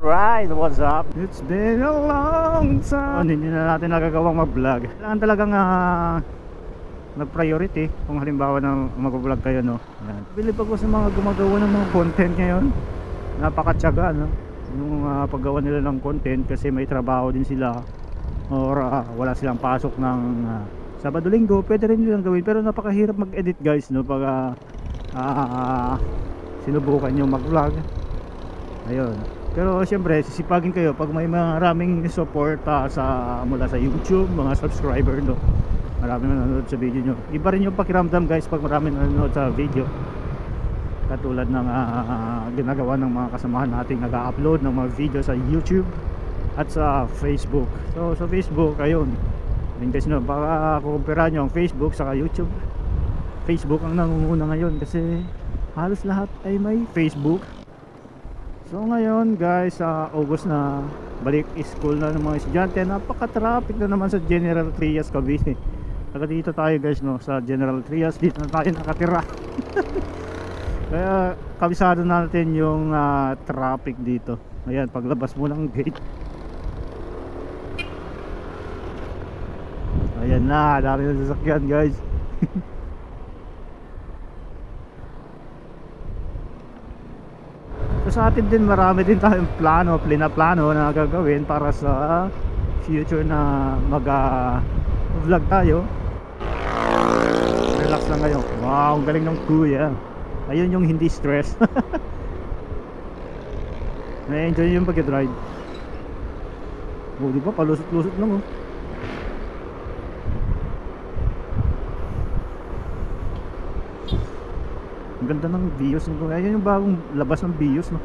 Right, what's up? It's been a long time. Hindi na natin nagagawang mag-vlog. Kailangan talagang nag-priority kung halimbawa na mag-vlog kayo, no? Yan. Bilib ako sa mga gumagawa ng mga content ngayon. Napakatyaga, no? Yung paggawa nila ng content kasi may trabaho din sila or wala silang pasok ng Sabado Linggo, pwede rin nilang gawin pero napakahirap mag-edit, guys, no? Pag sinubukan nyo mag-vlog. Ayun. Pero siyempre sisipagin kayo pag may maraming support mula sa YouTube, mga subscriber, no? Maraming nanonood sa video nyo. Iba rin yung pakiramdam, guys, pag maraming nanonood sa video. Katulad ng ginagawa ng mga kasamahan nating nag-upload ng mga video sa YouTube at sa Facebook. So sa Facebook, ayun, guys, no, baka kukumpira nyo ang Facebook saka YouTube. Facebook ang nangunguna ngayon kasi halos lahat ay may Facebook. So ngayon, guys, August na, balik school na ng mga estudyante. Napaka-traffic na naman sa General Trias, Cavite. Taga dito tayo, guys, no, sa General Trias. Dito na tayo nakatira. Kaya kabisado natin yung traffic dito. Ayan, paglabas mo ng gate. Ayan na, dami na sasakyan, guys. So sa atin din, marami din tayong plano na gagawin para sa future na mag-vlog tayo. Relax lang kayo. Wow, ang galing ng kuya. Ayun yung hindi stress. Na-enjoy yung pag-drive. Oh, di ba? Palusot-lusot lang, oh. Ang ganda ng Vios. Ayan yung bagong labas ng Vios, no?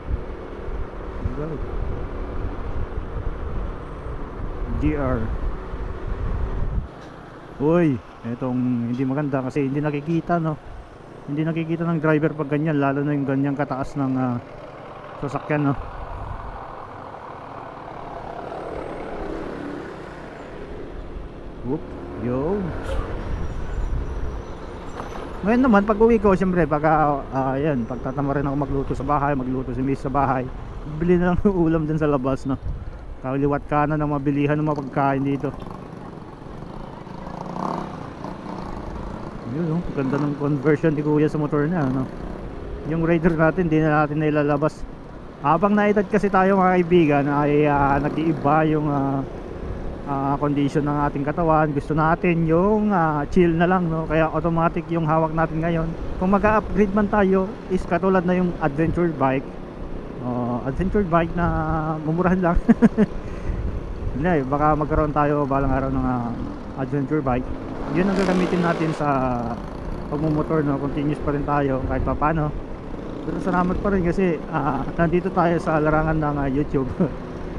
GR. Uy, etong hindi maganda kasi hindi nakikita, no? Hindi nakikita ng driver pag ganyan, lalo na yung ganyang kataas ng sasakyan, no? Whoop, yo. Ngayon naman, pag uwi ko, siyempre, ayan, pagtatama rin ako magluto sa bahay, magluto si miss sa bahay, bili na lang ng ulam din sa labas, no? Kaliwat kanan ng mabilihan ng mga pagkain dito. Yun, no? Ganda ng conversion ni kuya sa motor niya, no? Yung Raider natin, di na natin nailalabas. Habang naedad kasi tayo, mga kaibigan, ay nag-iiba yung condition ng ating katawan. Gusto natin yung chill na lang, no? Kaya automatic yung hawak natin ngayon. Kung mag-upgrade man tayo, is katulad na yung adventure bike. Adventure bike na mumurahan lang. Hindi, baka magkaroon tayo balang araw ng adventure bike. Yun ang gagamitin natin sa pagmumotor, no? Continuous pa rin tayo kahit pa paano. Pero salamat pa rin kasi nandito tayo sa larangan ng YouTube.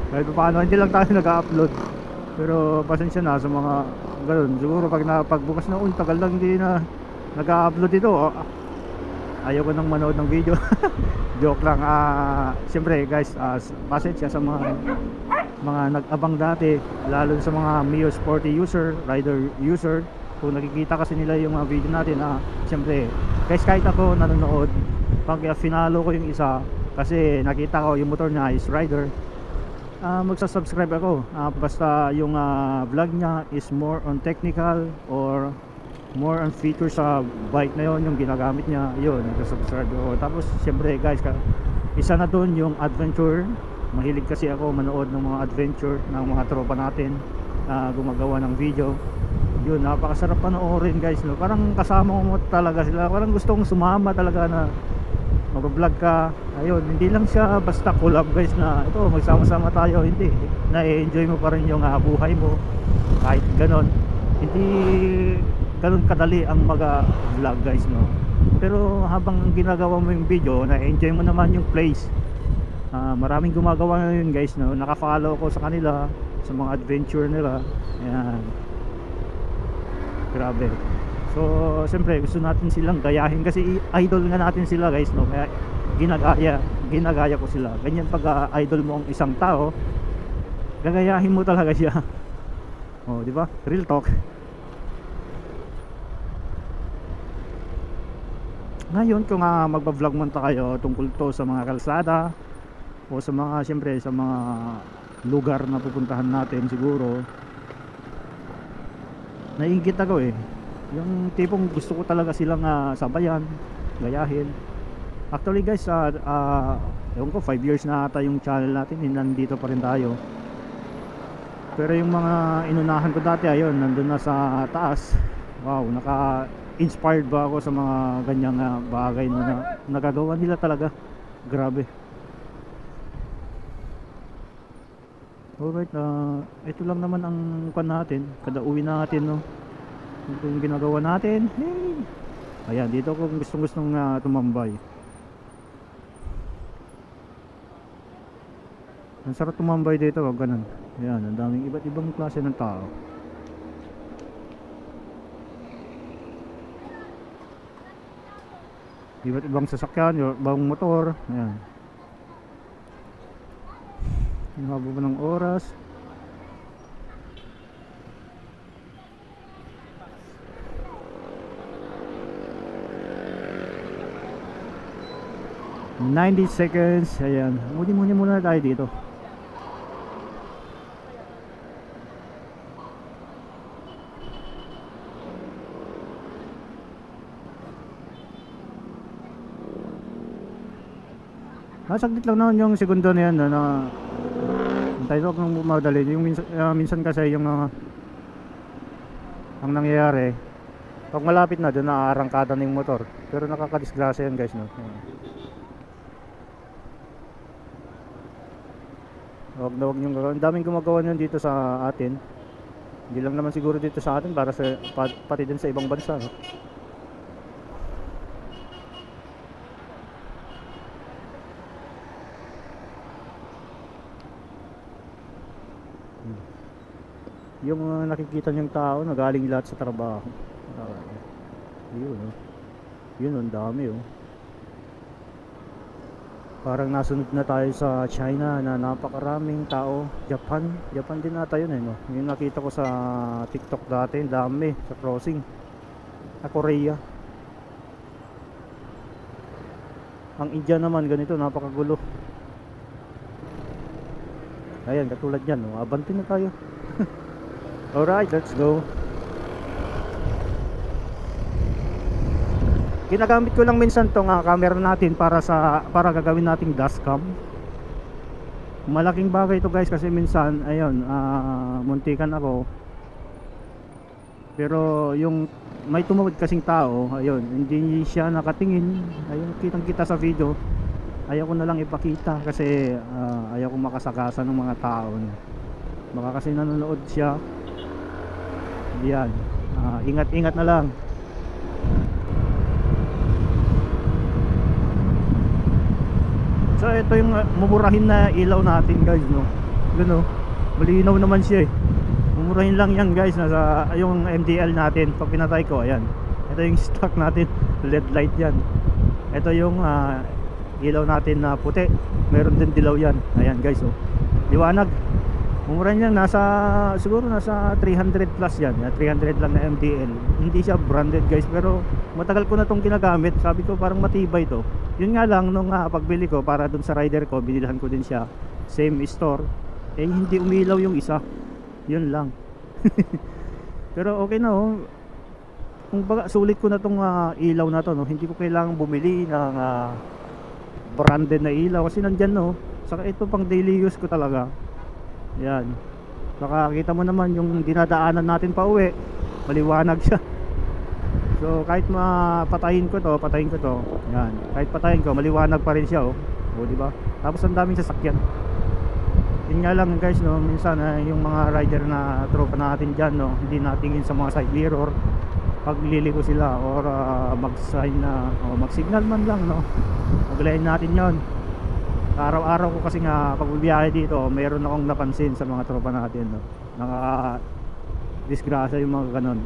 Kahit pa paano, hindi lang tayo nag-upload. Pero pasensya na sa mga ganun. Siguro pagbukas na, tagal lang hindi na nag-upload ito. Ayaw ko nang manood ng video. Joke lang. Siyempre, guys, pasensya sa mga nag-abang dati, lalo sa mga Mio Sporty user, rider user. Kung nakikita kasi nila yung mga video natin, siyempre, guys, kahit ako nanonood, pag finalo ko yung isa kasi nakita ko yung motor niya is rider, magsasubscribe ako. Basta yung vlog niya is more on technical or more on feature sa bike na yon, yung ginagamit niya, yun, magsasubscribe ako. Tapos siyempre, guys, isa na dun yung adventure. Mahilig kasi ako manood ng mga adventure ng mga tropa natin gumagawa ng video. Yun, napakasarap panoorin, guys, no? Parang kasama mo talaga sila, parang gustong sumama talaga na mag-vlog ka. Ayun, hindi lang siya basta collab, guys, na ito magsama-sama tayo. Hindi, na-enjoy mo pa rin yung buhay mo kahit ganon. Hindi ganon kadali ang mag-vlog, guys, no? Pero habang ginagawa mo yung video, na-enjoy mo naman yung place. Maraming gumagawa na yun, guys, no? Naka-follow ko sa kanila, sa mga adventure nila. Ayan, grabe. So siyempre gusto natin silang gayahin kasi idol nga natin sila, guys, no? Kaya ginagaya ko sila. Ganyan pag idol mo ang isang tao, gagayahin mo talaga siya. Oh, di ba? Real talk. Ngayon kung magba-vlog man tayo tungkol to sa mga kalsada, o sa mga, siyempre sa mga lugar na pupuntahan natin, siguro naiinggit ako eh, yung tipong gusto ko talaga silang sabayan, gayahin. Actually guys, ewan ko, 5 years na ata yung channel natin, nandito pa rin tayo. Pero yung mga inunahan ko dati, ayun, nandun na sa taas. Wow, naka-inspired ba ako sa mga ganyang bagay na nagagawa nila talaga. Grabe. Alright, ito lang naman ang kan natin, kada uwi natin, no. Ito yung ginagawa natin. Hey! Ayan, dito ako gustong tumambay. Ang sarap tumambay dito, wag ganun. Ayan, ang daming iba't ibang klase ng tao. Iba't ibang sasakyan, ibang motor. Ayan. Hinahabo pa ng oras. ...90 seconds. Ayan, muni muna tayo dito. Saglit lang naman yung segundo na yan na tayo huwag nang bumadali. Yung minsan kasi yung ang nangyayari, pag malapit na doon naaarangkada na yung motor, pero nakakadisgrasya yan guys, no? Huwag na huwag yung gagawin. Ang daming gumagawa nyo dito sa atin. Hindi lang naman siguro dito sa atin, para sa pati din sa ibang bansa, no? Yung nakikita niyong tao na galing lahat sa trabaho. Yun, oh. Yun, ang dami, oh. Parang nasunod na tayo sa China na napakaraming tao. Japan din ata yun, eh, no? Yung nakita ko sa TikTok dati, dami sa crossing. Korea. Ang India naman ganito, napakagulo. Ayan, katulad yan, no? Abante na tayo. Alright, let's go. Ginagamit ko lang minsan tong camera natin para gagawin nating dashcam. Malaking bagay ito guys, kasi minsan ayun, muntikan ako. Pero yung may tumawid kasing tao, ayun, hindi siya nakatingin. Ayun, kitang-kita sa video. Ayaw ko na lang ipakita kasi ayaw ko makasakasa ng mga tao. Baka kasi nanonood siya. Yan, ingat-ingat na lang. So ito yung mumurahin na ilaw natin guys, no? Gano, malinaw naman siya eh. Mumurahin lang yan guys, nasa yung MDL natin. Pag pinatay ko, ayan, ito yung stock natin, LED light yan. Ito yung ilaw natin na puti, meron din dilaw yan. Ayan guys, oh, liwanag. Mumurahin yan, siguro nasa 300 plus yan, 300 lang na MDL. Hindi siya branded guys, pero matagal ko na itong ginagamit. Sabi ko parang matibay to. Yun nga lang, nung pagbili ko para dun sa rider ko, binilhan ko din siya, same store, eh hindi umilaw yung isa. Yun lang. Pero okay na, oh. Kung baga, sulit ko na tong ilaw na to, no? Hindi ko kailangang bumili ng branded na ilaw kasi nandyan, no? Saka ito pang daily use ko talaga. Yan, nakakita mo naman yung dinadaanan natin pa uwi, maliwanag siya. So kahit patayin ko to, yan, kahit patayin ko, maliwanag pa rin siya, oh. O, diba? Tapos ang daming sasakyan. Yun nga lang guys, no, minsan yung mga rider na tropa natin dyan, no, hindi natingin sa mga side mirror pag liliko sila, or mag-sign na, o mag-signal man lang, no. Maglayin natin yon. Araw-araw ko kasi nga pag bibiyahe dito, mayroon akong napansin sa mga tropa natin, no, disgrasya yung mga ganon.